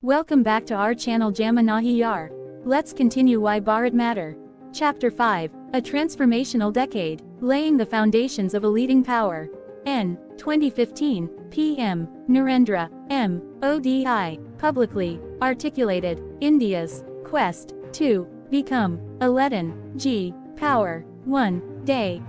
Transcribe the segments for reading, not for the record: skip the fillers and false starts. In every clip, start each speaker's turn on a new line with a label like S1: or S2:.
S1: Welcome back to our channel Jamanahi Yar. Let's continue Why Bharat Matter. Chapter 5, A Transformational Decade, Laying the Foundations of a Leading Power. N. 2015, PM, Narendra, M. ODI, publicly, articulated, India's quest to become a leaden, G, power, one day,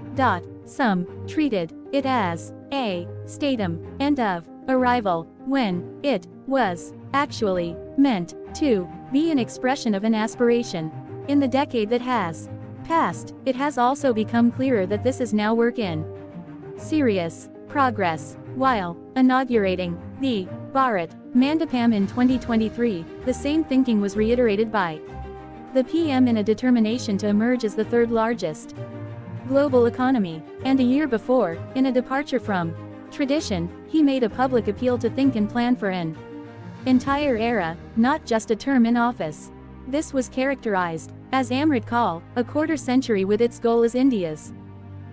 S1: some treated it as a statum, and of arrival, when it was actually meant to be an expression of an aspiration. In the decade that has passed, it has also become clearer that this is now work in serious progress. While inaugurating the Bharat Mandapam in 2023, the same thinking was reiterated by the PM in a determination to emerge as the third largest global economy, and a year before, in a departure from tradition, he made a public appeal to think and plan for an entire era, not just a term in office. This was characterized as Amrit Kaal, a quarter century with its goal as India's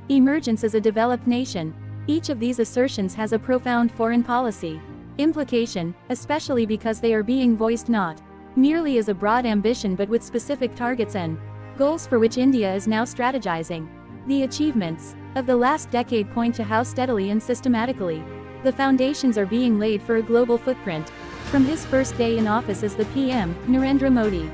S1: emergence as a developed nation. Each of these assertions has a profound foreign policy implication, especially because they are being voiced not merely as a broad ambition but with specific targets and goals for which India is now strategizing. The achievements of the last decade point to how steadily and systematically the foundations are being laid for a global footprint. From his first day in office as the PM, Narendra Modi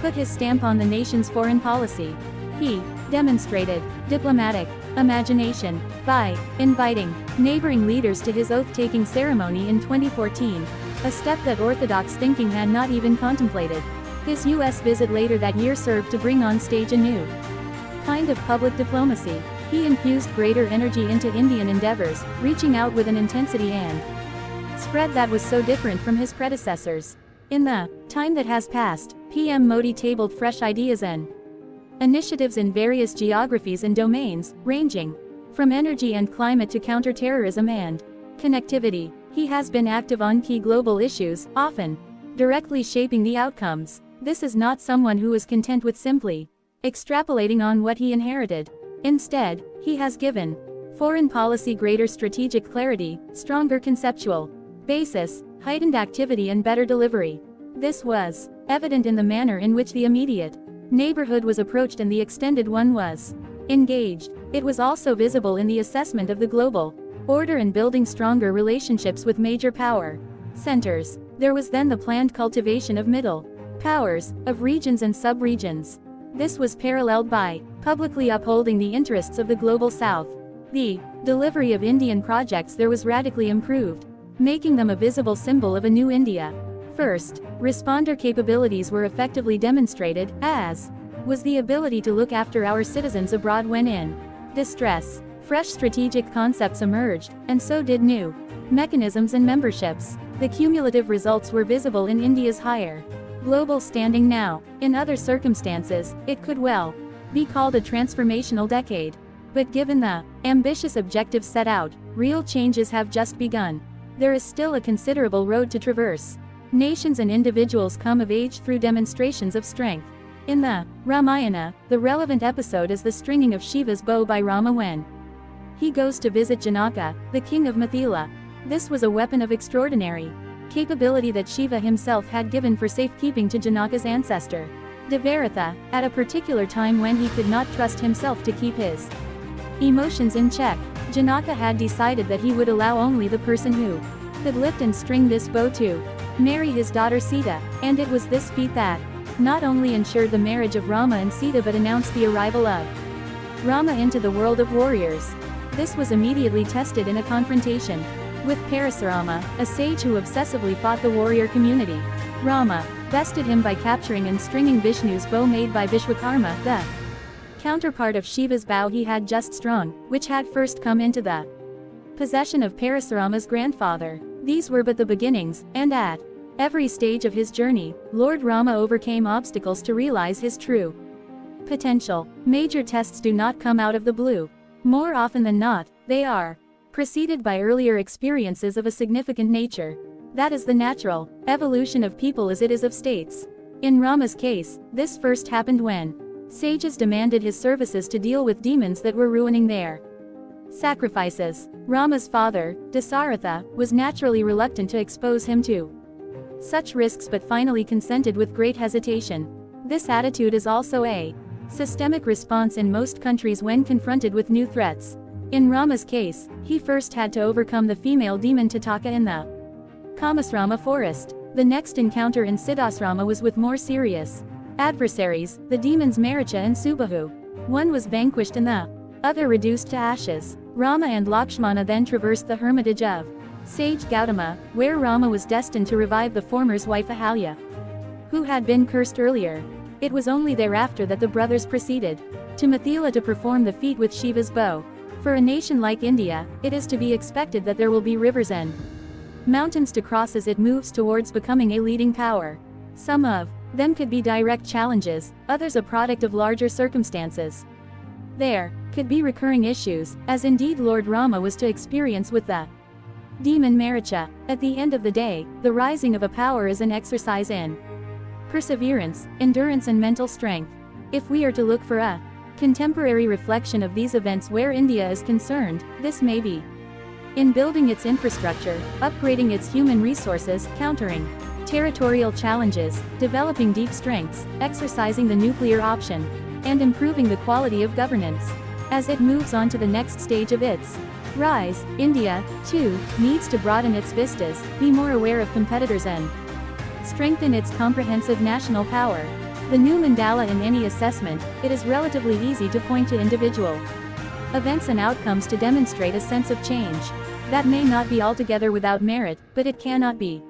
S1: put his stamp on the nation's foreign policy. He demonstrated diplomatic imagination by inviting neighboring leaders to his oath-taking ceremony in 2014, a step that orthodox thinking had not even contemplated. His US visit later that year served to bring on stage a new kind of public diplomacy. He infused greater energy into Indian endeavors, reaching out with an intensity and spread that was so different from his predecessors. In the time that has passed, PM Modi tabled fresh ideas and initiatives in various geographies and domains, ranging from energy and climate to counter-terrorism and connectivity. He has been active on key global issues, often directly shaping the outcomes. This is not someone who is content with simply extrapolating on what he inherited. Instead, he has given foreign policy greater strategic clarity, stronger conceptual basis, heightened activity and better delivery. This was evident in the manner in which the immediate neighborhood was approached and the extended one was engaged. It was also visible in the assessment of the global order and building stronger relationships with major power centers. There was then the planned cultivation of middle powers, of regions and sub-regions. This was paralleled by publicly upholding the interests of the global south. The delivery of Indian projects there was radically improved, making them a visible symbol of a new India. First, responder capabilities were effectively demonstrated, as was the ability to look after our citizens abroad when in distress. Fresh strategic concepts emerged, and so did new mechanisms and memberships. The cumulative results were visible in India's higher global standing now. In other circumstances, it could well be called a transformational decade. But given the ambitious objectives set out, real changes have just begun. There is still a considerable road to traverse. Nations and individuals come of age through demonstrations of strength. In the Ramayana, the relevant episode is the stringing of Shiva's bow by Rama when he goes to visit Janaka, the king of Mithila. This was a weapon of extraordinary capability that Shiva himself had given for safekeeping to Janaka's ancestor, Devaratha, at a particular time when he could not trust himself to keep his emotions in check. Janaka had decided that he would allow only the person who could lift and string this bow to marry his daughter Sita, and it was this feat that not only ensured the marriage of Rama and Sita but announced the arrival of Rama into the world of warriors. This was immediately tested in a confrontation with Parasurama, a sage who obsessively fought the warrior community. Rama bested him by capturing and stringing Vishnu's bow made by Vishwakarma, the counterpart of Shiva's bow he had just strung, which had first come into the possession of Parasurama's grandfather. These were but the beginnings, and at every stage of his journey, Lord Rama overcame obstacles to realize his true potential. Major tests do not come out of the blue. More often than not, they are preceded by earlier experiences of a significant nature. That is the natural evolution of people as it is of states. In Rama's case, this first happened when sages demanded his services to deal with demons that were ruining their sacrifices. Rama's father, Dasaratha, was naturally reluctant to expose him to such risks but finally consented with great hesitation. This attitude is also a systemic response in most countries when confronted with new threats. In Rama's case, he first had to overcome the female demon Tataka in the Kamasrama forest. The next encounter in Siddhasrama was with more serious adversaries, the demons Maricha and Subahu. One was vanquished and the other reduced to ashes. Rama and Lakshmana then traversed the hermitage of sage Gautama, where Rama was destined to revive the former's wife Ahalya, who had been cursed earlier. It was only thereafter that the brothers proceeded to Mithila to perform the feat with Shiva's bow. For a nation like India, it is to be expected that there will be rivers and mountains to cross as it moves towards becoming a leading power. Some of them could be direct challenges, others a product of larger circumstances. There could be recurring issues, as indeed Lord Rama was to experience with the demon Maricha. At the end of the day, the rising of a power is an exercise in perseverance, endurance and mental strength. If we are to look for a contemporary reflection of these events where India is concerned, this may be in building its infrastructure, upgrading its human resources, countering territorial challenges, developing deep strengths, exercising the nuclear option, and improving the quality of governance. As it moves on to the next stage of its rise, India, too, needs to broaden its vistas, be more aware of competitors and strengthen its comprehensive national power. The new mandala in any assessment, it is relatively easy to point to individual events and outcomes to demonstrate a sense of change. That may not be altogether without merit, but it cannot be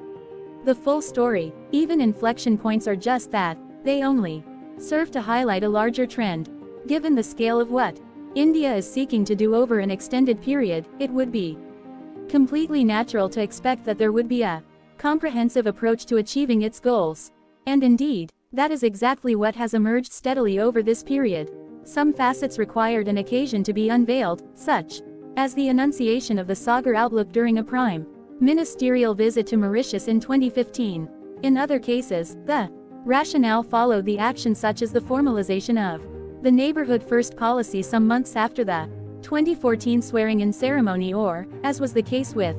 S1: the full story. Even inflection points are just that, they only serve to highlight a larger trend. Given the scale of what India is seeking to do over an extended period, it would be completely natural to expect that there would be a comprehensive approach to achieving its goals. And indeed, that is exactly what has emerged steadily over this period. Some facets required an occasion to be unveiled, such as the enunciation of the Sagar outlook during a prime ministerial visit to Mauritius in 2015. In other cases, the rationale followed the action, such as the formalization of the neighborhood first policy some months after the 2014 swearing-in ceremony, or, as was the case with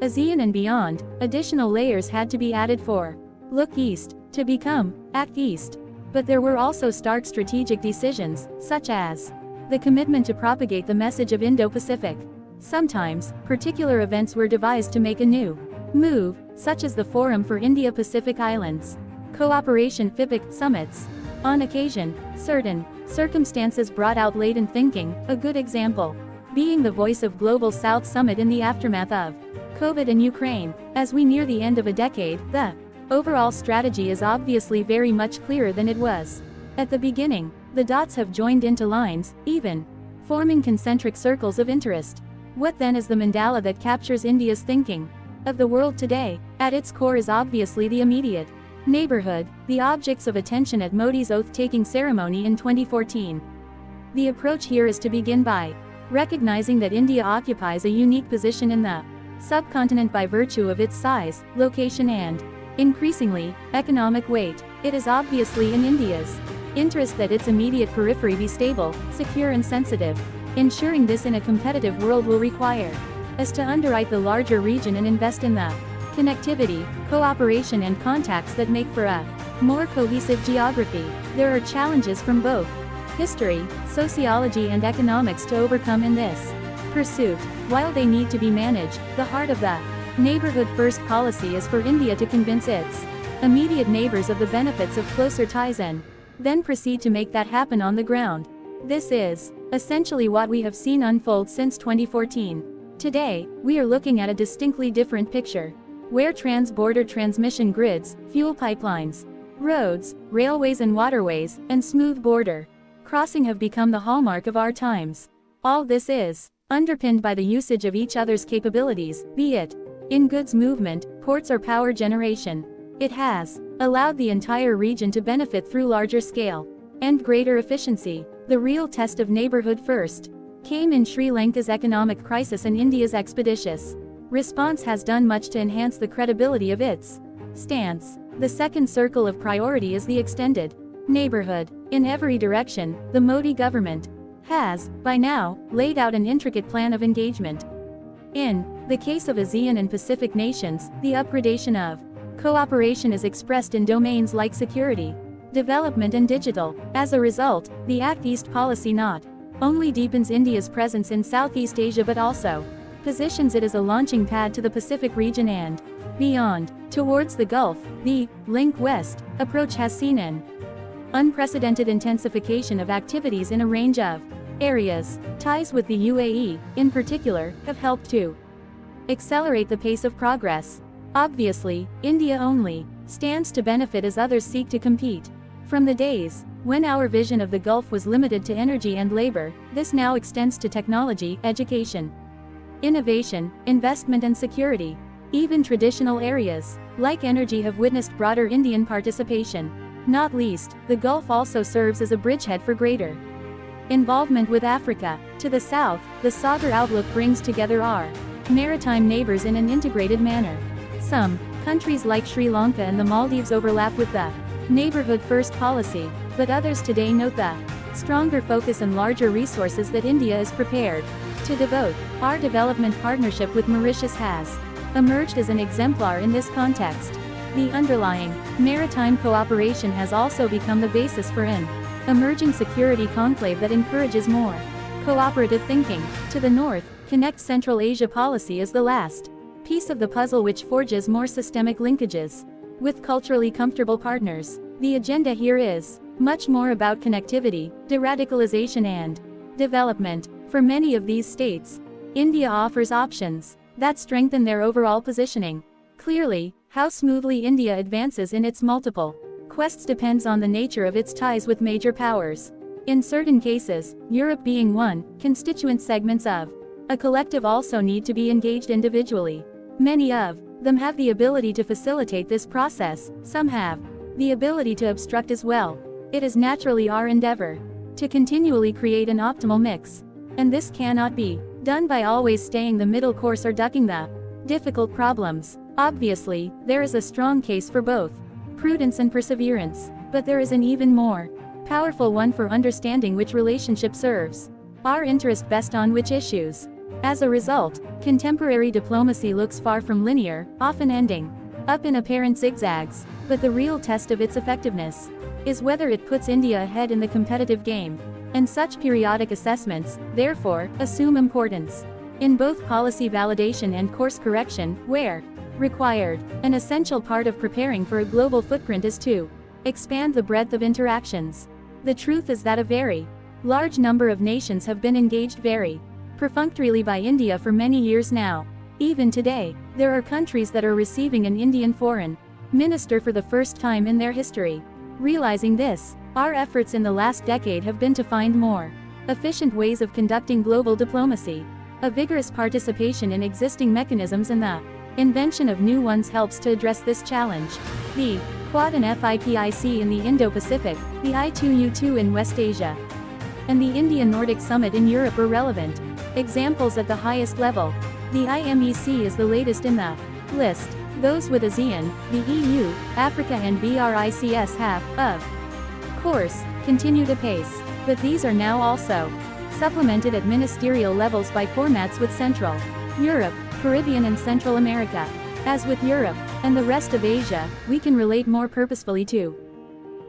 S1: ASEAN and beyond, additional layers had to be added for look east to become act east. But there were also stark strategic decisions, such as the commitment to propagate the message of Indo-Pacific. Sometimes, particular events were devised to make a new move, such as the Forum for India-Pacific Islands Cooperation FIPIC summits. On occasion, certain circumstances brought out latent thinking, a good example being the Voice of Global South Summit in the aftermath of COVID in Ukraine. As we near the end of a decade, the overall strategy is obviously very much clearer than it was at the beginning. The dots have joined into lines, even forming concentric circles of interest. What then is the mandala that captures India's thinking of the world today? At its core is obviously the immediate neighborhood, the objects of attention at Modi's oath-taking ceremony in 2014. The approach here is to begin by recognizing that India occupies a unique position in the subcontinent by virtue of its size, location and, increasingly, economic weight. It is obviously in India's interest that its immediate periphery be stable, secure and sensitive. Ensuring this in a competitive world will require us to underwrite the larger region and invest in the connectivity, cooperation and contacts that make for a more cohesive geography. There are challenges from both history, sociology and economics to overcome in this pursuit. While they need to be managed, the heart of the neighborhood first policy is for India to convince its immediate neighbors of the benefits of closer ties and then proceed to make that happen on the ground. This is essentially what we have seen unfold since 2014. Today, we are looking at a distinctly different picture, where trans-border transmission grids, fuel pipelines, roads, railways and waterways, and smooth border crossing have become the hallmark of our times. All this is underpinned by the usage of each other's capabilities, be it in goods movement, ports or power generation. It has allowed the entire region to benefit through larger scale and greater efficiency. The real test of neighborhood first came in Sri Lanka's economic crisis, and India's expeditious response has done much to enhance the credibility of its stance. The second circle of priority is the extended neighborhood. In every direction, the Modi government has, by now, laid out an intricate plan of engagement. In the case of ASEAN and Pacific nations, the upgradation of Cooperation is expressed in domains like security, development and digital. As a result, the Act East policy not only deepens India's presence in Southeast Asia but also positions it as a launching pad to the Pacific region and beyond. Towards the Gulf, the Link West approach has seen an unprecedented intensification of activities in a range of areas. Ties with the UAE, in particular, have helped to accelerate the pace of progress. Obviously, India only stands to benefit as others seek to compete. From the days when our vision of the Gulf was limited to energy and labor, this now extends to technology, education, innovation, investment and security. Even traditional areas, like energy, have witnessed broader Indian participation. Not least, the Gulf also serves as a bridgehead for greater involvement with Africa. To the south, the Sagar outlook brings together our maritime neighbors in an integrated manner. Some countries like Sri Lanka and the Maldives overlap with the neighborhood first policy, but others today note the stronger focus and larger resources that India is prepared to devote. Our development partnership with Mauritius has emerged as an exemplar in this context. The underlying maritime cooperation has also become the basis for an emerging security conclave that encourages more cooperative thinking. To the north, Connect Central Asia policy is the last piece of the puzzle which forges more systemic linkages with culturally comfortable partners. The agenda here is much more about connectivity, de-radicalization and development. For many of these states, India offers options that strengthen their overall positioning. Clearly, how smoothly India advances in its multiple quests depends on the nature of its ties with major powers. In certain cases, Europe being one, constituent segments of a collective also need to be engaged individually. Many of them have the ability to facilitate this process, some have the ability to obstruct as well. It is naturally our endeavor to continually create an optimal mix. And this cannot be done by always staying the middle course or ducking the difficult problems. Obviously, there is a strong case for both prudence and perseverance, but there is an even more powerful one for understanding which relationship serves our interest best on which issues. As a result, contemporary diplomacy looks far from linear, often ending up in apparent zigzags, but the real test of its effectiveness is whether it puts India ahead in the competitive game. And such periodic assessments, therefore, assume importance in both policy validation and course correction, where required. An essential part of preparing for a global footprint is to expand the breadth of interactions. The truth is that a very large number of nations have been engaged very perfunctorily by India for many years now. Even today, there are countries that are receiving an Indian foreign minister for the first time in their history. Realizing this, our efforts in the last decade have been to find more efficient ways of conducting global diplomacy. A vigorous participation in existing mechanisms and the invention of new ones helps to address this challenge. The Quad and FIPIC in the Indo-Pacific, the I2U2 in West Asia, and the India-Nordic Summit in Europe are relevant examples at the highest level. The IMEC is the latest in the list. Those with ASEAN, the EU, Africa and BRICS have, of course, continued apace, but these are now also supplemented at ministerial levels by formats with Central Europe, Caribbean and Central America. As with Europe and the rest of Asia, we can relate more purposefully to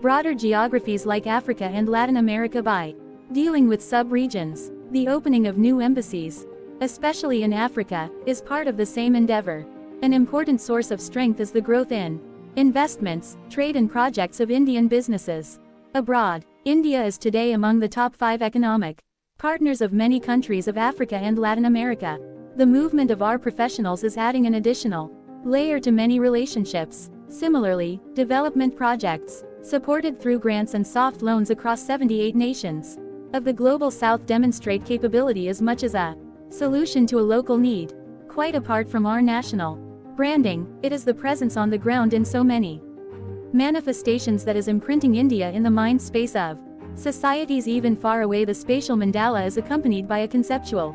S1: broader geographies like Africa and Latin America by dealing with sub-regions. The opening of new embassies, especially in Africa, is part of the same endeavor. An important source of strength is the growth in investments, trade and projects of Indian businesses abroad. India is today among the top 5 economic partners of many countries of Africa and Latin America. The movement of our professionals is adding an additional layer to many relationships. Similarly, development projects, supported through grants and soft loans across 78 nations of the Global South, demonstrate capability as much as a solution to a local need. Quite apart from our national branding, it is the presence on the ground in so many manifestations that is imprinting India in the mind space of societies even far away. The spatial mandala is accompanied by a conceptual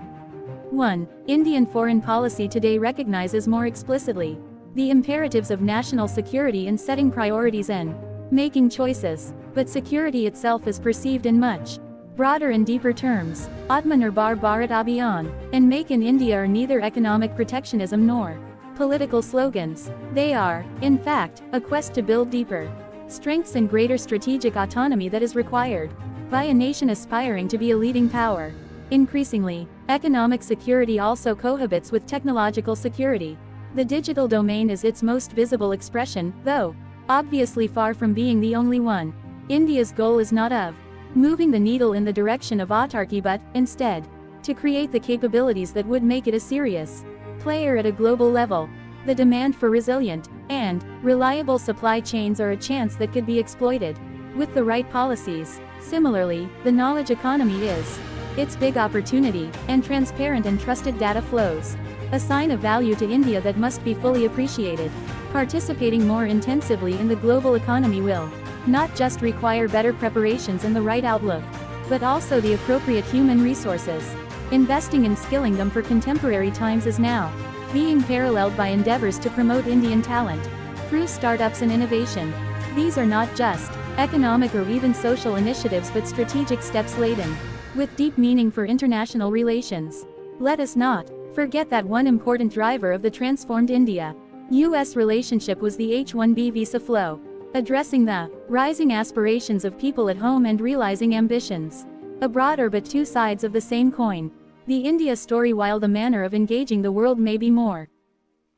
S1: one. Indian foreign policy today recognizes more explicitly the imperatives of national security in setting priorities and making choices, but security itself is perceived in much broader and deeper terms. Atmanirbhar Bharat Abhiyan and Make in India are neither economic protectionism nor political slogans. They are, in fact, a quest to build deeper strengths and greater strategic autonomy that is required by a nation aspiring to be a leading power. Increasingly, economic security also cohabits with technological security. The digital domain is its most visible expression, though obviously far from being the only one. India's goal is not of moving the needle in the direction of autarky but, instead, to create the capabilities that would make it a serious player at a global level. The demand for resilient and reliable supply chains are a chance that could be exploited with the right policies. Similarly, the knowledge economy is its big opportunity, and transparent and trusted data flows a sign of value to India that must be fully appreciated. Participating more intensively in the global economy will not just require better preparations and the right outlook, but also the appropriate human resources. Investing in skilling them for contemporary times is now being paralleled by endeavors to promote Indian talent through startups and innovation. These are not just economic or even social initiatives but strategic steps laden with deep meaning for international relations. Let us not forget that one important driver of the transformed India-US relationship was the H-1B visa flow, addressing the rising aspirations of people at home and realizing ambitions abroad are but two sides of the same coin. The India story, while the manner of engaging the world may be more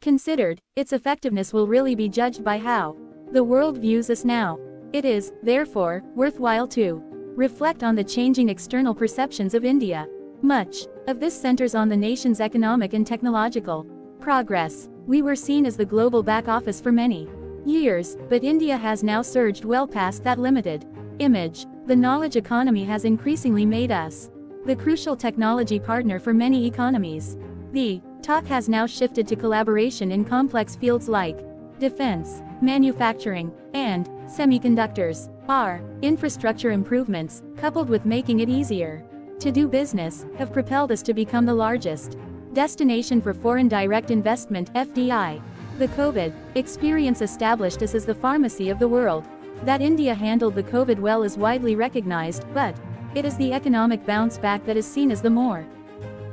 S1: considered, its effectiveness will really be judged by how the world views us now. It is, therefore, worthwhile to reflect on the changing external perceptions of India. Much of this centers on the nation's economic and technological progress. We were seen as the global back office for many years, but India has now surged well past that limited image. The knowledge economy has increasingly made us the crucial technology partner for many economies. The talk has now shifted to collaboration in complex fields like defense, manufacturing, and semiconductors. Our infrastructure improvements, coupled with making it easier to do business, have propelled us to become the largest destination for foreign direct investment (FDI). The COVID experience established us as the pharmacy of the world. That India handled the COVID well is widely recognized, but it is the economic bounce back that is seen as the more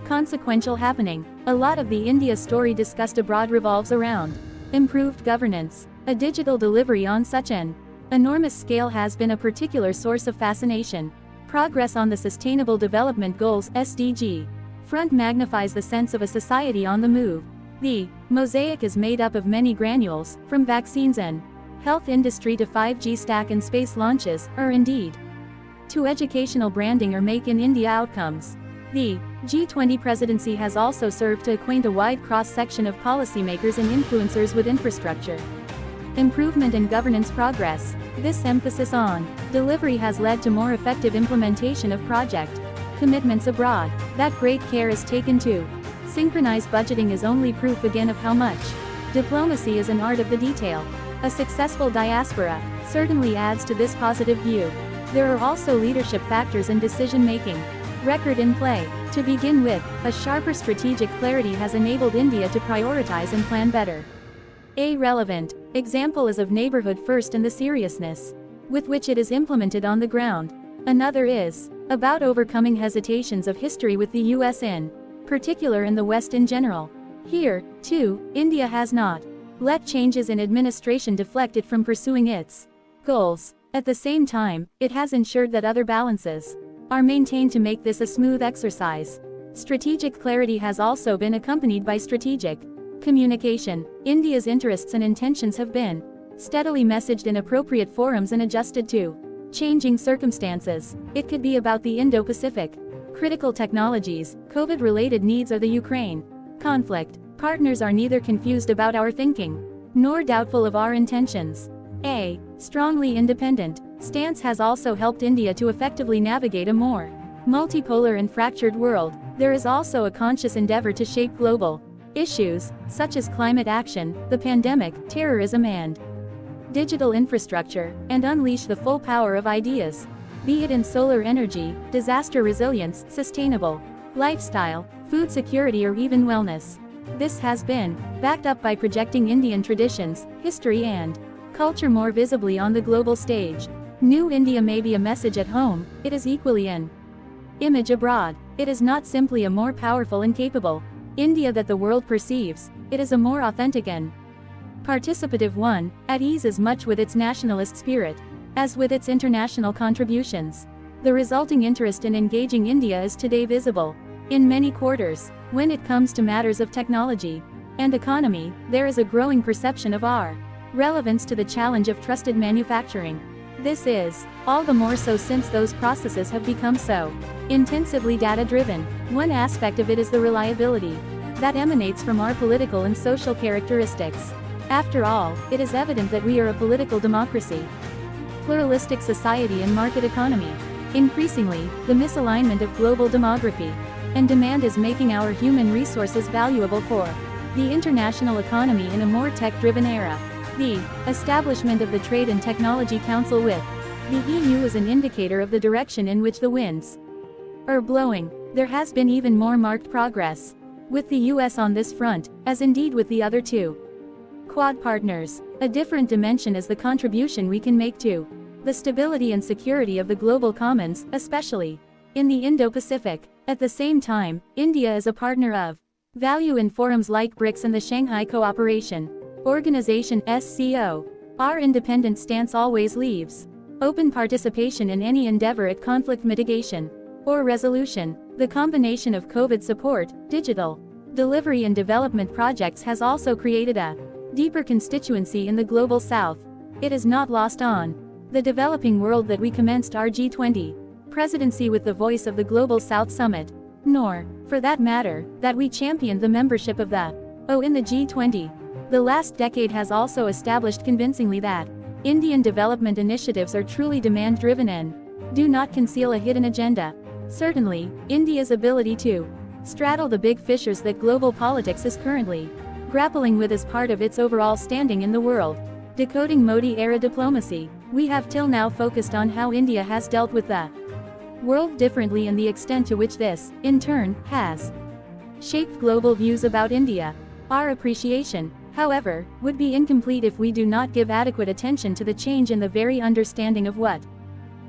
S1: consequential happening. A lot of the India story discussed abroad revolves around improved governance. A digital delivery on such an enormous scale has been a particular source of fascination. Progress on the Sustainable Development Goals (SDG) front magnifies the sense of a society on the move. The mosaic is made up of many granules, from vaccines and health industry to 5G stack and space launches, or indeed to educational branding or Make in India outcomes. The G20 presidency has also served to acquaint a wide cross-section of policymakers and influencers with infrastructure improvement and governance progress. This emphasis on delivery has led to more effective implementation of project commitments abroad. That great care is taken to synchronize budgeting is only proof again of how much diplomacy is an art of the detail. A successful diaspora certainly adds to this positive view. There are also leadership factors in decision-making record in play. To begin with, a sharper strategic clarity has enabled India to prioritize and plan better. A relevant example is of neighborhood first and the seriousness with which it is implemented on the ground. Another is about overcoming hesitations of history with the US in particular and the West in general. Here, too, India has not let changes in administration deflect it from pursuing its goals. At the same time, it has ensured that other balances are maintained to make this a smooth exercise. Strategic clarity has also been accompanied by strategic communication. India's interests and intentions have been steadily messaged in appropriate forums and adjusted to changing circumstances. It could be about the Indo-Pacific, critical technologies, COVID-related needs, or the Ukraine conflict. Partners are neither confused about our thinking, nor doubtful of our intentions. A strongly independent stance has also helped India to effectively navigate a more multipolar and fractured world. There is also a conscious endeavor to shape global issues, such as climate action, the pandemic, terrorism and digital infrastructure, and unleash the full power of ideas, be it in solar energy, disaster resilience, sustainable lifestyle, food security, or even wellness. This has been backed up by projecting Indian traditions, history, and culture more visibly on the global stage. New India may be a message at home, it is equally an image abroad. It is not simply a more powerful and capable India that the world perceives, it is a more authentic and participative one, at ease as much with its nationalist spirit as with its international contributions. The resulting interest in engaging India is today visible in many quarters. When it comes to matters of technology and economy, there is a growing perception of our relevance to the challenge of trusted manufacturing. This is all the more so since those processes have become so intensively data-driven. One aspect of it is the reliability that emanates from our political and social characteristics. After all, it is evident that we are a political democracy, pluralistic society and market economy. Increasingly, the misalignment of global demography and demand is making our human resources valuable for the international economy in a more tech-driven era. The establishment of the Trade and Technology Council with the EU is an indicator of the direction in which the winds are blowing. There has been even more marked progress with the US on this front, as indeed with the other two Quad partners. A different dimension is the contribution we can make to the stability and security of the global commons, especially in the Indo-Pacific. At the same time, India is a partner of value in forums like BRICS and the Shanghai Cooperation Organization (SCO). Our independent stance always leaves open participation in any endeavor at conflict mitigation or resolution. The combination of COVID support, digital delivery and development projects has also created a deeper constituency in the global south. It is not lost on the developing world that we commenced our G20 presidency with the voice of the Global South Summit, nor, for that matter, that we championed the membership of the O in the G20. The last decade has also established convincingly that Indian development initiatives are truly demand-driven and do not conceal a hidden agenda. Certainly, India's ability to straddle the big fissures that global politics is currently grappling with is part of its overall standing in the world. Decoding Modi-era diplomacy, we have till now focused on how India has dealt with the world differently and the extent to which this, in turn, has shaped global views about India. Our appreciation, however, would be incomplete if we do not give adequate attention to the change in the very understanding of what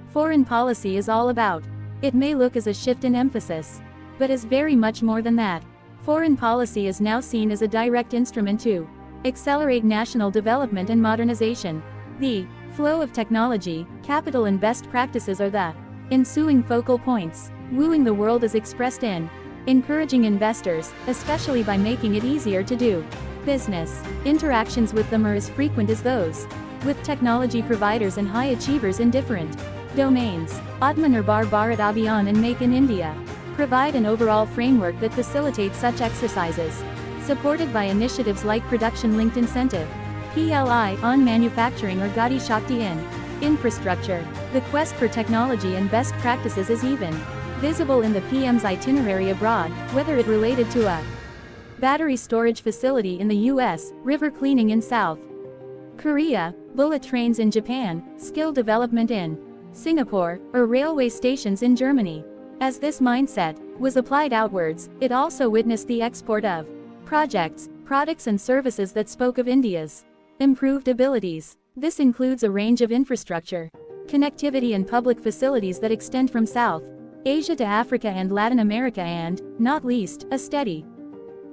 S1: foreign policy is all about. It may look as a shift in emphasis, but is very much more than that. Foreign policy is now seen as a direct instrument to accelerate national development and modernization. The flow of technology, capital and best practices are the ensuing focal points. Wooing the world is expressed in encouraging investors, especially by making it easier to do business. Interactions with them are as frequent as those with technology providers and high achievers in different domains. Atmanirbhar Bharat Abhiyan and Make in India provide an overall framework that facilitates such exercises, supported by initiatives like Production-Linked Incentive, PLI, on manufacturing or Gati Shakti in infrastructure. The quest for technology and best practices is even visible in the PM's itinerary abroad, whether it related to a battery storage facility in the US, river cleaning in South Korea, bullet trains in Japan, skill development in Singapore, or railway stations in Germany. As this mindset was applied outwards, it also witnessed the export of projects, products and services that spoke of India's improved abilities. This includes a range of infrastructure, connectivity and public facilities that extend from South Asia to Africa and Latin America and, not least, a steady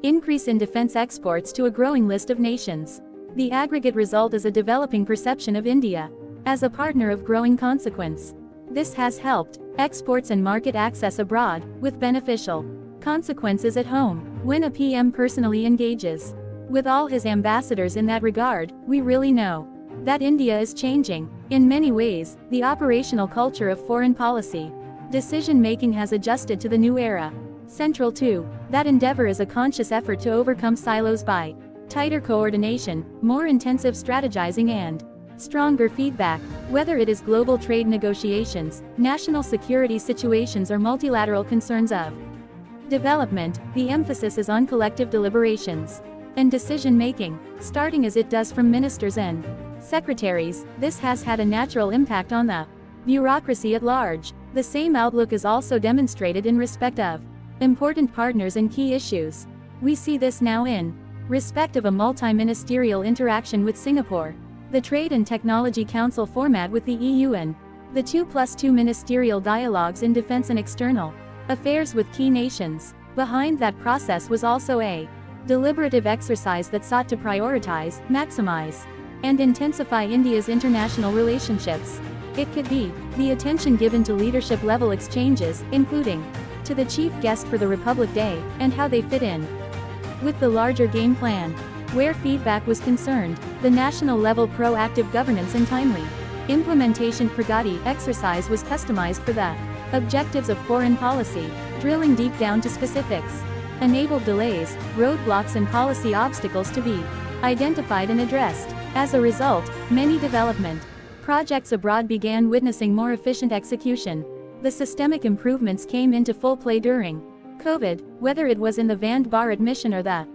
S1: increase in defense exports to a growing list of nations. The aggregate result is a developing perception of India as a partner of growing consequence. This has helped exports and market access abroad, with beneficial consequences at home. When a PM personally engages with all his ambassadors in that regard, we really know that India is changing. In many ways, the operational culture of foreign policy decision-making has adjusted to the new era. Central to that endeavor is a conscious effort to overcome silos by tighter coordination, more intensive strategizing and stronger feedback. Whether it is global trade negotiations, national security situations or multilateral concerns of development, the emphasis is on collective deliberations and decision-making, starting as it does from ministers and secretaries. This has had a natural impact on the bureaucracy at large. The same outlook is also demonstrated in respect of important partners and key issues. We see this now in respect of a multi-ministerial interaction with Singapore, the Trade and Technology Council format with the EU and the 2+2 ministerial dialogues in defense and external affairs with key nations. Behind that process was also a deliberative exercise that sought to prioritize, maximize, and intensify India's international relationships. It could be the attention given to leadership-level exchanges, including to the chief guest for the Republic Day, and how they fit in with the larger game plan. Where feedback was concerned, the national-level proactive governance and timely implementation Pragati exercise was customized for the objectives of foreign policy, drilling deep down to specifics, enabled delays, roadblocks and policy obstacles to be identified and addressed. As a result, many development projects abroad began witnessing more efficient execution. The systemic improvements came into full play during COVID, whether it was in the Vande Bharat mission or the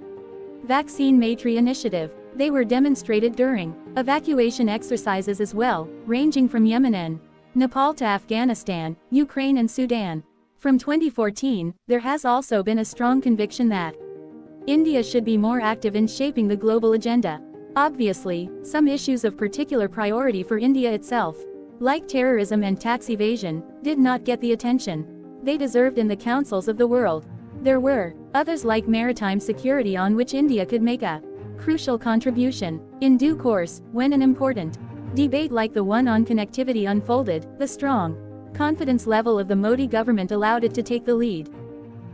S1: Vaccine Maitri initiative. They were demonstrated during evacuation exercises as well, ranging from Yemen and Nepal to Afghanistan, Ukraine and Sudan. From 2014, there has also been a strong conviction that India should be more active in shaping the global agenda. Obviously, some issues of particular priority for India itself, like terrorism and tax evasion, did not get the attention they deserved in the councils of the world. There were others like maritime security on which India could make a crucial contribution. In due course, when an important debate like the one on connectivity unfolded, the strong confidence level of the Modi government allowed it to take the lead.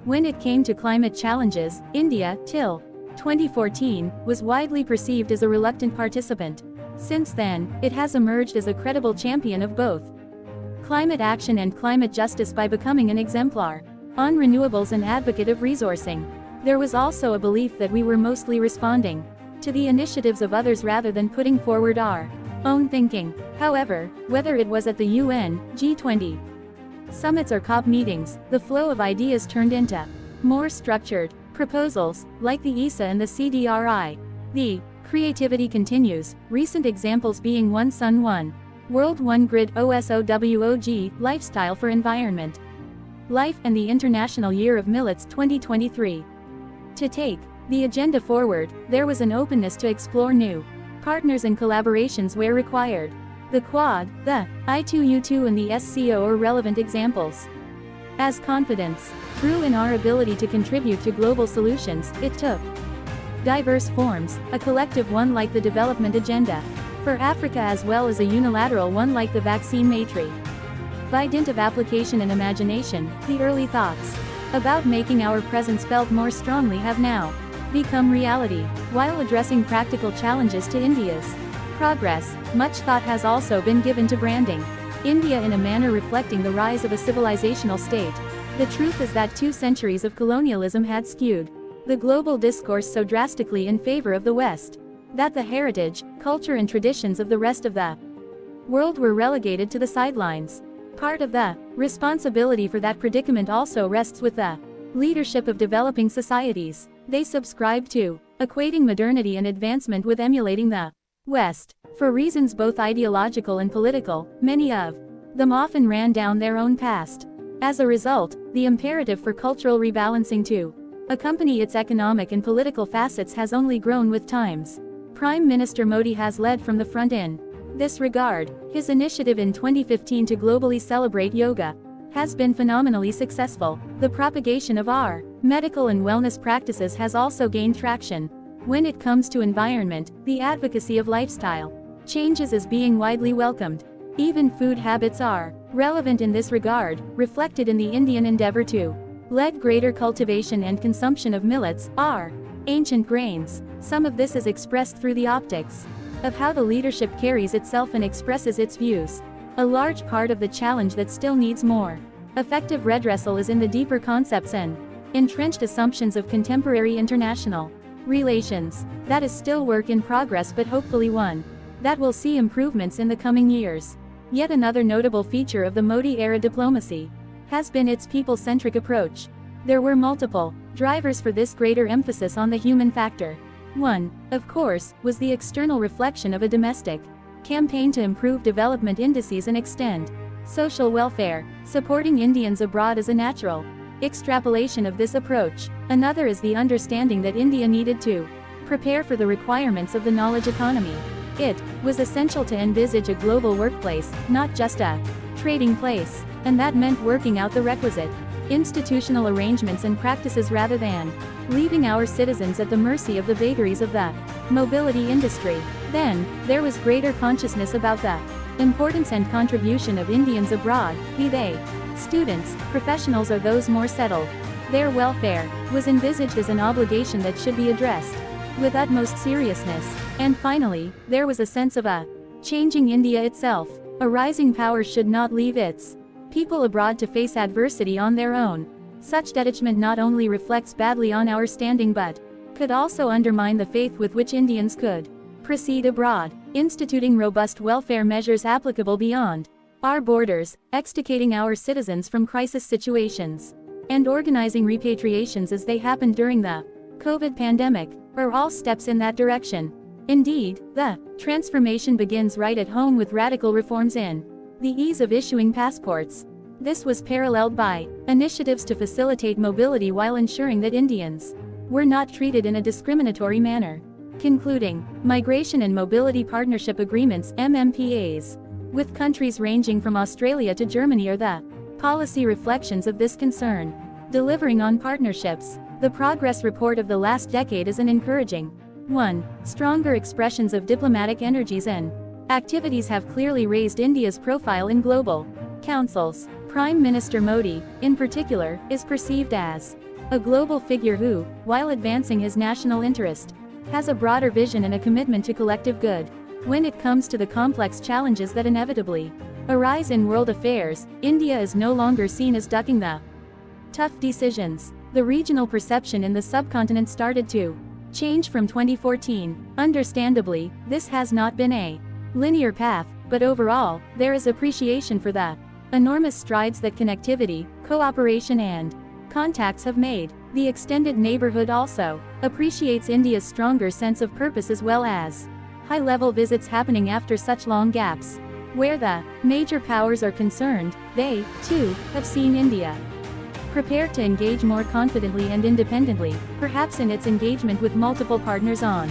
S1: When it came to climate challenges, India, till 2014, was widely perceived as a reluctant participant. Since then, it has emerged as a credible champion of both climate action and climate justice by becoming an exemplar on renewables and advocate of resourcing. There was also a belief that we were mostly responding to the initiatives of others rather than putting forward our own thinking. However, whether it was at the UN, G20 summits or COP meetings, the flow of ideas turned into more structured proposals, like the ESA and the CDRI. The creativity continues, recent examples being One Sun One World, One Grid, OSOWOG, Lifestyle for Environment, Life and the International Year of Millets 2023. To take the agenda forward, there was an openness to explore new partners and collaborations where required. The Quad, the I2U2 and the SCO are relevant examples. As confidence grew in our ability to contribute to global solutions, it took diverse forms, a collective one like the development agenda for Africa as well as a unilateral one like the Vaccine Maitri. By dint of application and imagination, the early thoughts about making our presence felt more strongly have now become reality. While addressing practical challenges to India's progress, much thought has also been given to branding India in a manner reflecting the rise of a civilizational state. The truth is that 2 centuries of colonialism had skewed the global discourse so drastically in favor of the West, that the heritage, culture and traditions of the rest of the world were relegated to the sidelines. Part of the responsibility for that predicament also rests with the leadership of developing societies. They subscribe to equating modernity and advancement with emulating the West. For reasons both ideological and political, many of them often ran down their own past. As a result, the imperative for cultural rebalancing to accompany its economic and political facets has only grown with times. Prime Minister Modi has led from the front in this regard. His initiative in 2015 to globally celebrate yoga has been phenomenally successful. The propagation of our medical and wellness practices has also gained traction. When it comes to environment, the advocacy of lifestyle changes is being widely welcomed. Even food habits are relevant in this regard, reflected in the Indian endeavor to lead greater cultivation and consumption of millets, our ancient grains. Some of this is expressed through the optics of how the leadership carries itself and expresses its views. A large part of the challenge that still needs more effective redressal is in the deeper concepts and entrenched assumptions of contemporary international relations. That is still work in progress, but hopefully one that will see improvements in the coming years. Yet another notable feature of the Modi-era diplomacy has been its people-centric approach. There were multiple drivers for this greater emphasis on the human factor. One, of course, was the external reflection of a domestic campaign to improve development indices and extend social welfare. Supporting Indians abroad is a natural extrapolation of this approach. Another is the understanding that India needed to prepare for the requirements of the knowledge economy. It was essential to envisage a global workplace, not just a trading place, and that meant working out the requisite institutional arrangements and practices rather than leaving our citizens at the mercy of the vagaries of the mobility industry. Then, there was greater consciousness about the importance and contribution of Indians abroad, be they students, professionals or those more settled. Their welfare was envisaged as an obligation that should be addressed with utmost seriousness. And finally, there was a sense of a changing India itself. A rising power should not leave its people abroad to face adversity on their own. Such detachment not only reflects badly on our standing but could also undermine the faith with which Indians could proceed abroad, instituting robust welfare measures applicable beyond our borders, extricating our citizens from crisis situations, and organizing repatriations as they happened during the COVID pandemic, are all steps in that direction. Indeed, the transformation begins right at home with radical reforms in the ease of issuing passports. This was paralleled by initiatives to facilitate mobility while ensuring that Indians were not treated in a discriminatory manner. Concluding Migration and Mobility Partnership Agreements (MMPAs) with countries ranging from Australia to Germany are the policy reflections of this concern. Delivering on partnerships. The progress report of the last decade is an encouraging one. Stronger expressions of diplomatic energies and activities have clearly raised India's profile in global councils. Prime Minister Modi, in particular, is perceived as a global figure who, while advancing his national interest, has a broader vision and a commitment to collective good. When it comes to the complex challenges that inevitably arise in world affairs, India is no longer seen as ducking the tough decisions. The regional perception in the subcontinent started to change from 2014. Understandably, this has not been a linear path, but overall, there is appreciation for the enormous strides that connectivity, cooperation and contacts have made. The extended neighborhood also appreciates India's stronger sense of purpose as well as high-level visits happening after such long gaps. Where the major powers are concerned, they, too, have seen India prepared to engage more confidently and independently, perhaps in its engagement with multiple partners on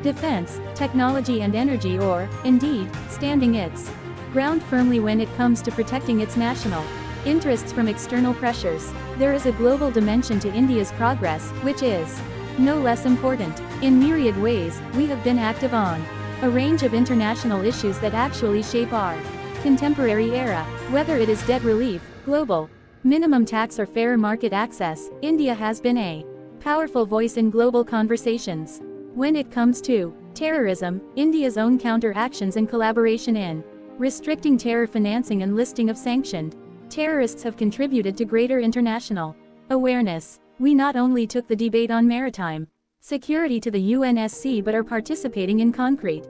S1: defense, technology and energy or, indeed, standing its ground firmly when it comes to protecting its national interests from external pressures. There is a global dimension to India's progress, which is no less important. In myriad ways, we have been active on a range of international issues that actually shape our contemporary era. Whether it is debt relief, global minimum tax or fairer market access, India has been a powerful voice in global conversations. When it comes to terrorism, India's own counter-actions and collaboration in restricting terror financing and listing of sanctioned terrorists have contributed to greater international awareness. We not only took the debate on maritime security to the UNSC but are participating in concrete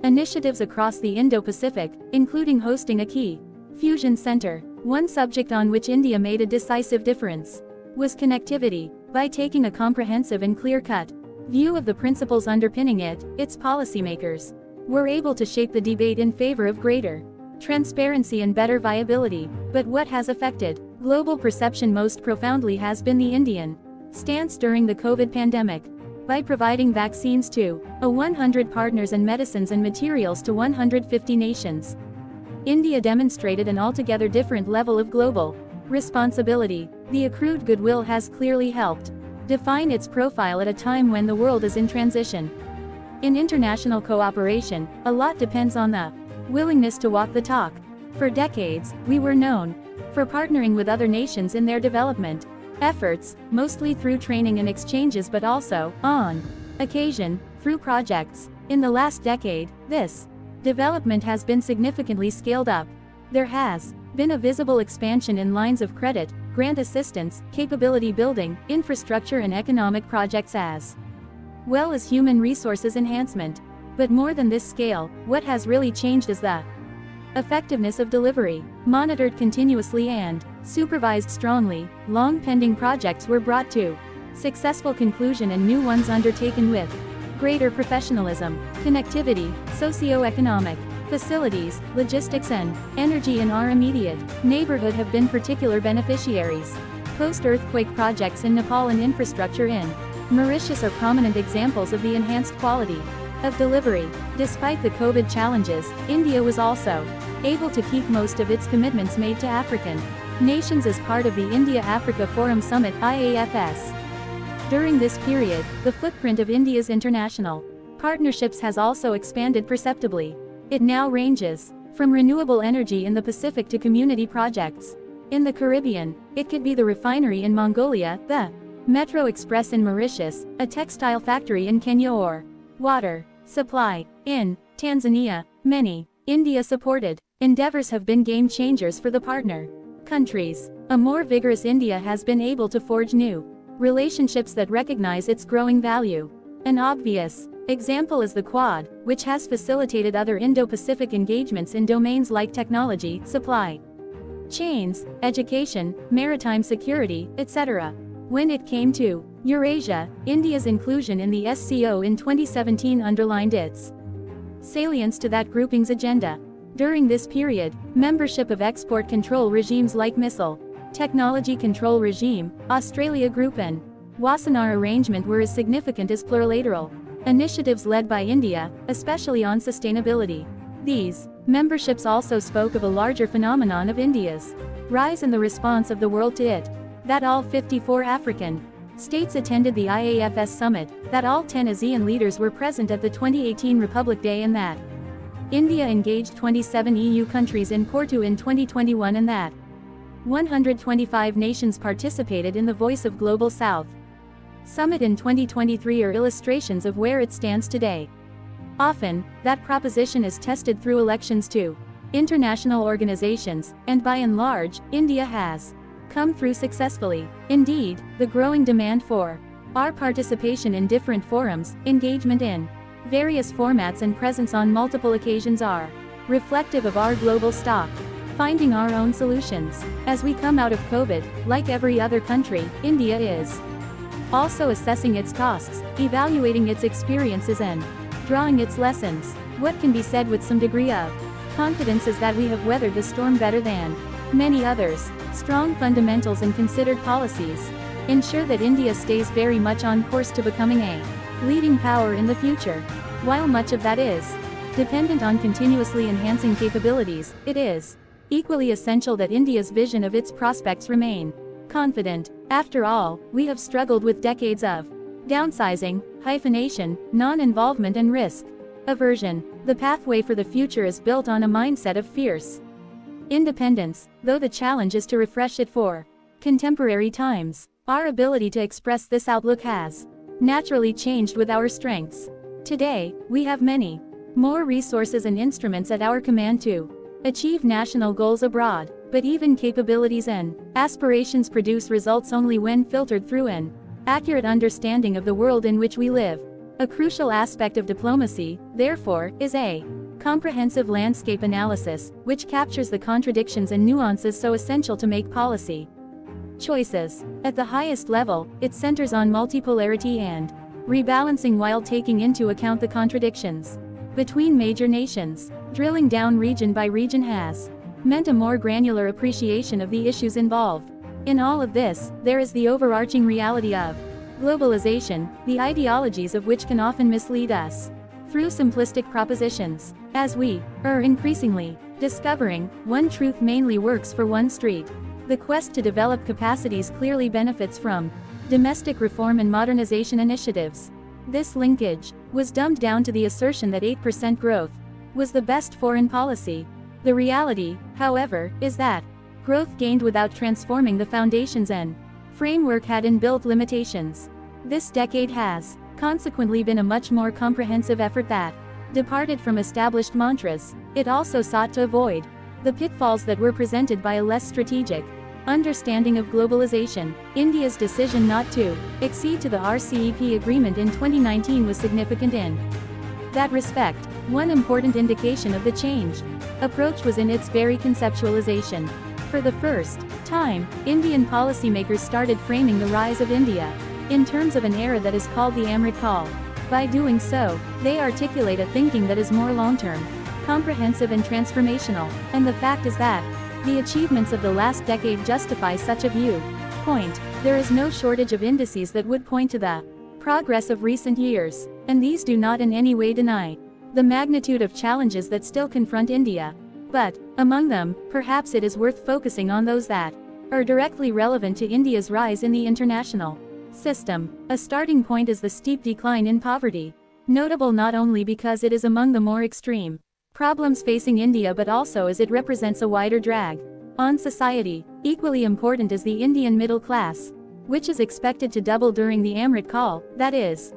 S1: initiatives across the Indo-Pacific, including hosting a key fusion center. One subject on which India made a decisive difference was connectivity. By taking a comprehensive and clear-cut view of the principles underpinning it, its policymakers were able to shape the debate in favor of greater transparency and better viability. But what has affected global perception most profoundly has been the Indian stance during the COVID pandemic. By providing vaccines to 100 partners and medicines and materials to 150 nations, India demonstrated an altogether different level of global responsibility. The accrued goodwill has clearly helped define its profile at a time when the world is in transition. In international cooperation, a lot depends on the willingness to walk the talk. For decades, we were known for partnering with other nations in their development efforts, mostly through training and exchanges but also, on occasion, through projects. In the last decade, this development has been significantly scaled up. There has been a visible expansion in lines of credit, grant assistance, capability building, infrastructure and economic projects as well as human resources enhancement. But more than this scale, what has really changed is the effectiveness of delivery. Monitored continuously and supervised strongly, long-pending projects were brought to successful conclusion and new ones undertaken with greater professionalism. Connectivity, socio-economic, facilities, logistics and energy in our immediate neighborhood have been particular beneficiaries. Post-earthquake projects in Nepal and infrastructure in Mauritius are prominent examples of the enhanced quality of delivery. Despite the COVID challenges, India was also able to keep most of its commitments made to African nations as part of the India-Africa Forum Summit (IAFS). During this period, the footprint of India's international partnerships has also expanded perceptibly. It now ranges from renewable energy in the Pacific to community projects in the Caribbean. It could be the refinery in Mongolia, the Metro Express in Mauritius, a textile factory in Kenya, or water supply in Tanzania. Many India-supported endeavors have been game changers for the partner countries. A more vigorous India has been able to forge new relationships that recognize its growing value. An obvious example is the Quad, which has facilitated other Indo-Pacific engagements in domains like technology, supply chains, education, maritime security, etc. When it came to Eurasia, India's inclusion in the SCO in 2017 underlined its salience to that grouping's agenda. During this period, membership of export control regimes like Missile Technology Control Regime, Australia Group and Wassenaar Arrangement were as significant as plurilateral initiatives led by India, especially on sustainability. These memberships also spoke of a larger phenomenon of India's rise and the response of the world to it. That all 54 African states attended the IAFS summit, that all 10 ASEAN leaders were present at the 2018 Republic Day, and that India engaged 27 EU countries in Porto in 2021, and that 125 nations participated in the Voice of Global South Summit in 2023 are illustrations of where it stands today. Often, that proposition is tested through elections to international organizations, and by and large, India has come through successfully. Indeed, the growing demand for our participation in different forums, engagement in various formats, and presence on multiple occasions are reflective of our global stock. Finding our own solutions. As we come out of COVID, like every other country, India is also assessing its costs, evaluating its experiences, and drawing its lessons. What can be said with some degree of confidence is that we have weathered the storm better than many others. Strong fundamentals and considered policies ensure that India stays very much on course to becoming a leading power in the future. While much of that is dependent on continuously enhancing capabilities, it is equally essential that India's vision of its prospects remain confident. After all, we have struggled with decades of downsizing, hyphenation, non-involvement, and risk aversion. The pathway for the future is built on a mindset of fierce independence, though the challenge is to refresh it for contemporary times. Our ability to express this outlook has naturally changed with our strengths. Today, we have many more resources and instruments at our command to achieve national goals abroad, but even capabilities and aspirations produce results only when filtered through an accurate understanding of the world in which we live. A crucial aspect of diplomacy, therefore, is a comprehensive landscape analysis, which captures the contradictions and nuances so essential to make policy choices. At the highest level, it centers on multipolarity and rebalancing while taking into account the contradictions between major nations. Drilling down region by region has meant a more granular appreciation of the issues involved. In all of this, there is the overarching reality of globalization, the ideologies of which can often mislead us through simplistic propositions. As we are increasingly discovering, one truth mainly works for one street. The quest to develop capacities clearly benefits from domestic reform and modernization initiatives. This linkage was dumbed down to the assertion that 8% growth was the best foreign policy. The reality, however, is that growth gained without transforming the foundations and framework had inbuilt limitations. This decade has consequently been a much more comprehensive effort that departed from established mantras. It also sought to avoid the pitfalls that were presented by a less strategic understanding of globalization. India's decision not to accede to the RCEP agreement in 2019 was significant in that respect. One important indication of the changed approach was in its very conceptualization. For the first time, Indian policymakers started framing the rise of India in terms of an era that is called the Amrit Kaal. By doing so, they articulate a thinking that is more long-term, comprehensive, and transformational. And the fact is that the achievements of the last decade justify such a view. There is no shortage of indices that would point to the progress of recent years, and these do not in any way deny the magnitude of challenges that still confront India. But, among them, perhaps it is worth focusing on those that are directly relevant to India's rise in the international system. A starting point is the steep decline in poverty. Notable not only because it is among the more extreme problems facing India but also as it represents a wider drag on society. Equally important is the Indian middle class, which is expected to double during the Amrit Kaal, that is,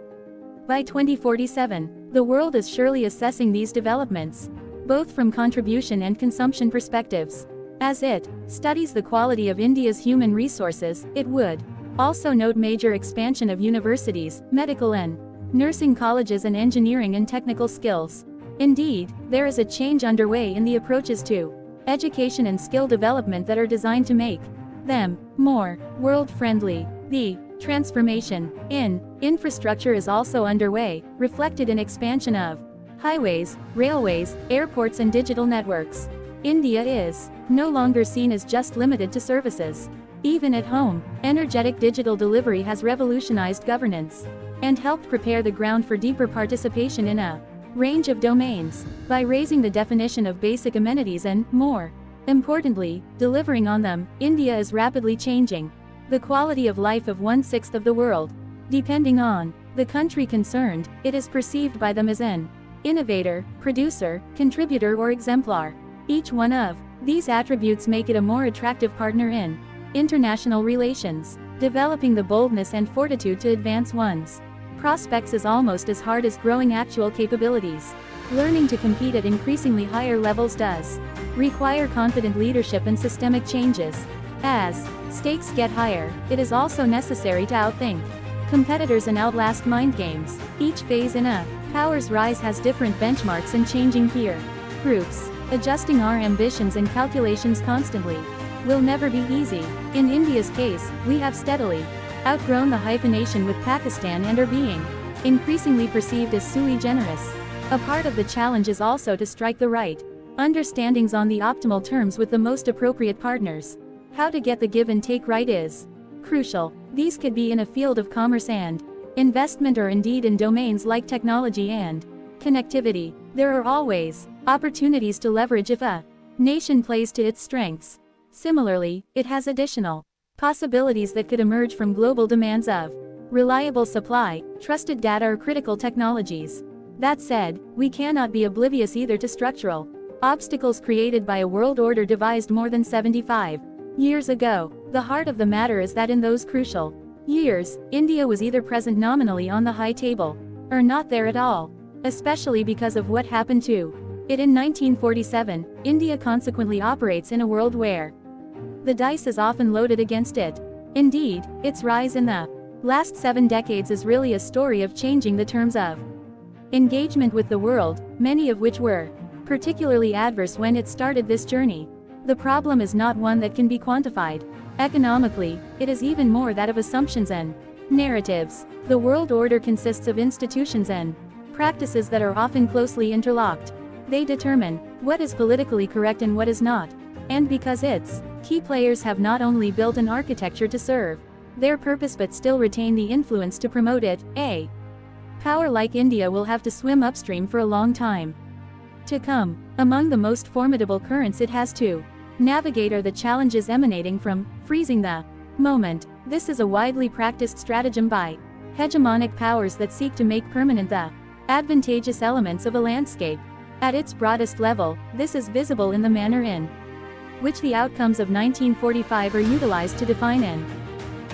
S1: by 2047. The world is surely assessing these developments, both from contribution and consumption perspectives. As it studies the quality of India's human resources, it would also note major expansion of universities, medical and nursing colleges and engineering and technical skills. Indeed, there is a change underway in the approaches to education and skill development that are designed to make them more world-friendly. The transformation in infrastructure is also underway, reflected in expansion of highways, railways, airports and digital networks. India is no longer seen as just limited to services. Even at home, energetic digital delivery has revolutionized governance and helped prepare the ground for deeper participation in a range of domains, by raising the definition of basic amenities and, more importantly, delivering on them. India is rapidly changing the quality of life of 1/6 of the world. Depending on the country concerned, it is perceived by them as an innovator, producer, contributor or exemplar. Each one of these attributes make it a more attractive partner in international relations. Developing the boldness and fortitude to advance one's prospects is almost as hard as growing actual capabilities. Learning to compete at increasingly higher levels does require confident leadership and systemic changes. As stakes get higher, it is also necessary to outthink competitors and outlast mind games. Each phase in a power's rise has different benchmarks and changing peer groups. Adjusting our ambitions and calculations constantly will never be easy. In India's case, we have steadily outgrown the hyphenation with Pakistan and are being increasingly perceived as sui generis. A part of the challenge is also to strike the right understandings on the optimal terms with the most appropriate partners. How to get the give and take right is crucial. These could be in a field of commerce and investment or indeed in domains like technology and connectivity. There are always opportunities to leverage if a nation plays to its strengths. Similarly, it has additional possibilities that could emerge from global demands of reliable supply, trusted data or critical technologies. That said, we cannot be oblivious either to structural obstacles created by a world order devised more than 75 years ago. The heart of the matter is that in those crucial years, India was either present nominally on the high table, or not there at all, especially because of what happened to it in 1947. India consequently operates in a world where the dice is often loaded against it. Indeed, its rise in the last 7 decades is really a story of changing the terms of engagement with the world, many of which were particularly adverse when it started this journey. The problem is not one that can be quantified economically, it is even more that of assumptions and narratives. The world order consists of institutions and practices that are often closely interlocked. They determine what is politically correct and what is not. And because its key players have not only built an architecture to serve their purpose but still retain the influence to promote it, a power like India will have to swim upstream for a long time to come. Among the most formidable currents it has to navigate are the challenges emanating from freezing the moment. This is a widely practiced stratagem by hegemonic powers that seek to make permanent the advantageous elements of a landscape. At its broadest level, this is visible in the manner in which the outcomes of 1945 are utilized to define an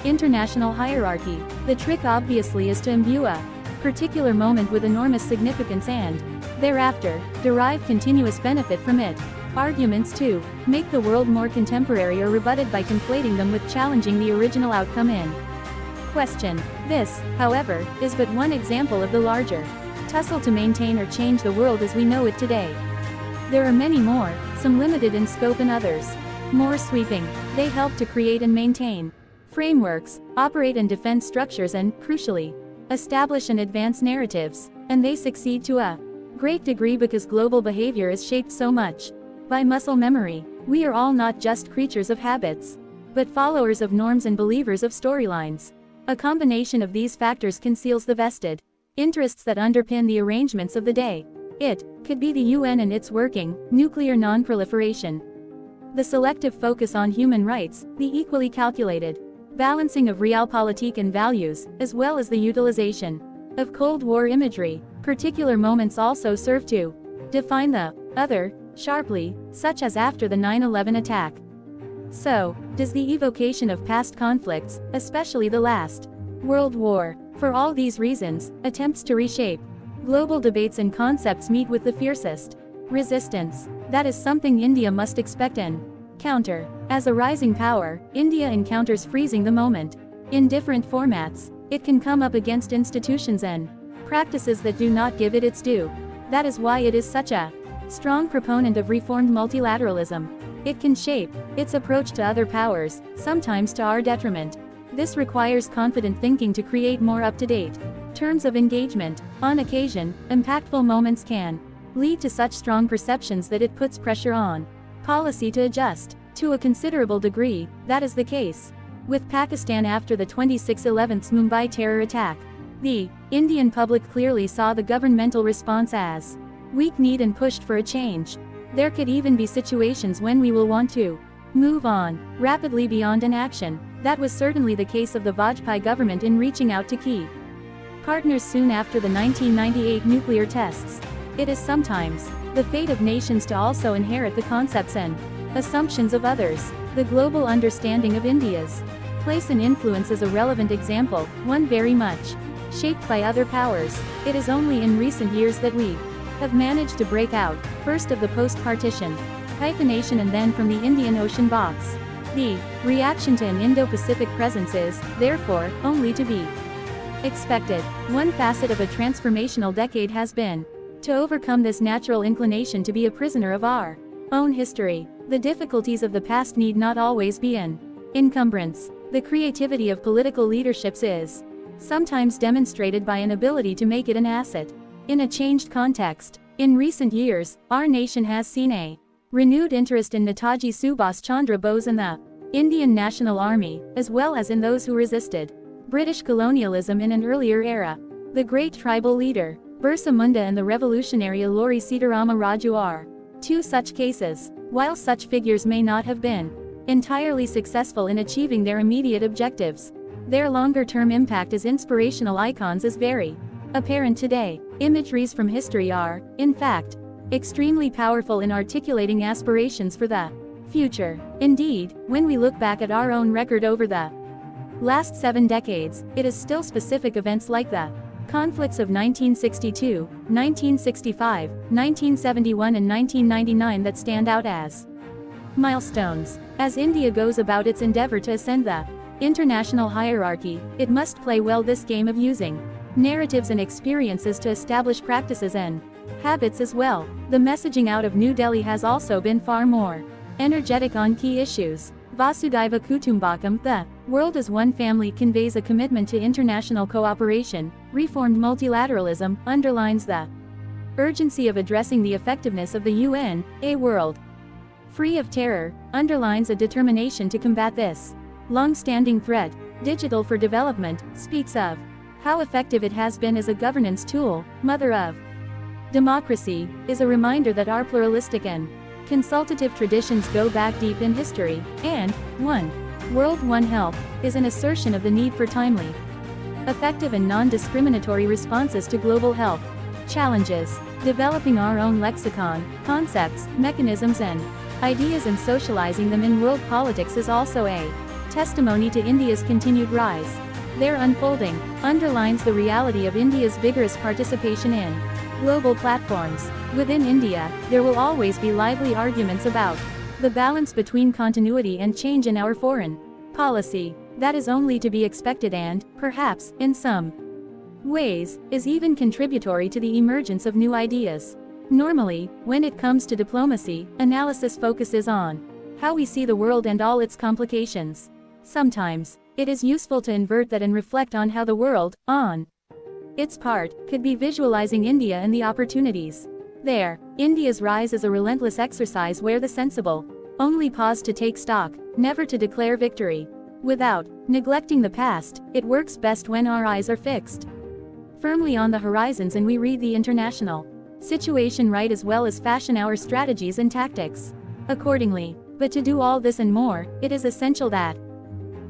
S1: international hierarchy. The trick obviously is to imbue a particular moment with enormous significance and thereafter derive continuous benefit from it. Arguments to make the world more contemporary are rebutted by conflating them with challenging the original outcome in question. This, however, is but one example of the larger tussle to maintain or change the world as we know it today. There are many more, some limited in scope and others more sweeping. They help to create and maintain frameworks, operate and defend structures and, crucially, establish and advance narratives. And they succeed to a great degree because global behavior is shaped so much by muscle memory. We are all not just creatures of habits, but followers of norms and believers of storylines. A combination of these factors conceals the vested interests that underpin the arrangements of the day. It could be the UN and its working, nuclear non-proliferation, the selective focus on human rights, the equally calculated balancing of realpolitik and values, as well as the utilization of Cold War imagery. Particular moments also serve to define the other sharply, such as after the 9/11 attack. So, does the evocation of past conflicts, especially the last World War. For all these reasons, attempts to reshape global debates and concepts meet with the fiercest resistance. That is something India must expect and counter. As a rising power, India encounters freezing the moment. In different formats, it can come up against institutions and practices that do not give it its due. That is why it is such a strong proponent of reformed multilateralism. It can shape its approach to other powers, sometimes to our detriment. This requires confident thinking to create more up-to-date terms of engagement. On occasion, impactful moments can lead to such strong perceptions that it puts pressure on policy to adjust. To a considerable degree, that is the case with Pakistan after the 26/11 Mumbai terror attack. The Indian public clearly saw the governmental response as weak-kneed and pushed for a change. There could even be situations when we will want to move on rapidly beyond inaction. That was certainly the case of the Vajpayee government in reaching out to key partners soon after the 1998 nuclear tests. It is sometimes the fate of nations to also inherit the concepts and assumptions of others. The global understanding of India's place and influence is a relevant example, one very much shaped by other powers. It is only in recent years that we have managed to break out, first of the post-partition hyphenation and then from the Indian Ocean box. The reaction to an Indo-Pacific presence is, therefore, only to be expected. One facet of a transformational decade has been to overcome this natural inclination to be a prisoner of our own history. The difficulties of the past need not always be an encumbrance. The creativity of political leaderships is sometimes demonstrated by an ability to make it an asset in a changed context. In recent years, our nation has seen a renewed interest in Netaji Subhas Chandra Bose and the Indian National Army, as well as in those who resisted British colonialism in an earlier era. The great tribal leader, Birsa Munda, and the revolutionary Alluri Sitarama Raju are two such cases. While such figures may not have been entirely successful in achieving their immediate objectives, their longer-term impact as inspirational icons is very apparent today. Imageries from history are, in fact, extremely powerful in articulating aspirations for the future. Indeed, when we look back at our own record over the last 7 decades, it is still specific events like the conflicts of 1962, 1965, 1971 and 1999 that stand out as milestones. As India goes about its endeavor to ascend the international hierarchy, it must play well this game of using narratives and experiences to establish practices and habits as well. The messaging out of New Delhi has also been far more energetic on key issues. Vasudhaiva Kutumbakam, the world as one family, conveys a commitment to international cooperation. Reformed multilateralism underlines the urgency of addressing the effectiveness of the UN. A world free of terror underlines a determination to combat this long-standing threat. Digital for Development speaks of how effective it has been as a governance tool. Mother of Democracy is a reminder that our pluralistic and consultative traditions go back deep in history, and One World One Health is an assertion of the need for timely, effective and non-discriminatory responses to global health challenges. Developing our own lexicon, concepts, mechanisms and ideas and socializing them in world politics is also a testimony to India's continued rise. Their unfolding underlines the reality of India's vigorous participation in global platforms. Within India, there will always be lively arguments about the balance between continuity and change in our foreign policy. That is only to be expected and, perhaps, in some ways, is even contributory to the emergence of new ideas. Normally, when it comes to diplomacy, analysis focuses on how we see the world and all its complications. Sometimes, it is useful to invert that and reflect on how the world, on its part, could be visualizing India and the opportunities there. India's rise is a relentless exercise where the sensible only pause to take stock, never to declare victory. Without neglecting the past, it works best when our eyes are fixed firmly on the horizons and we read the international situation right as well as fashion our strategies and tactics accordingly. But to do all this and more, it is essential that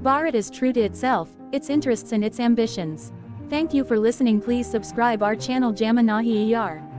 S1: Bharat is true to itself, its interests and its ambitions. Thank you for listening. Please subscribe our channel Jamanahi ER.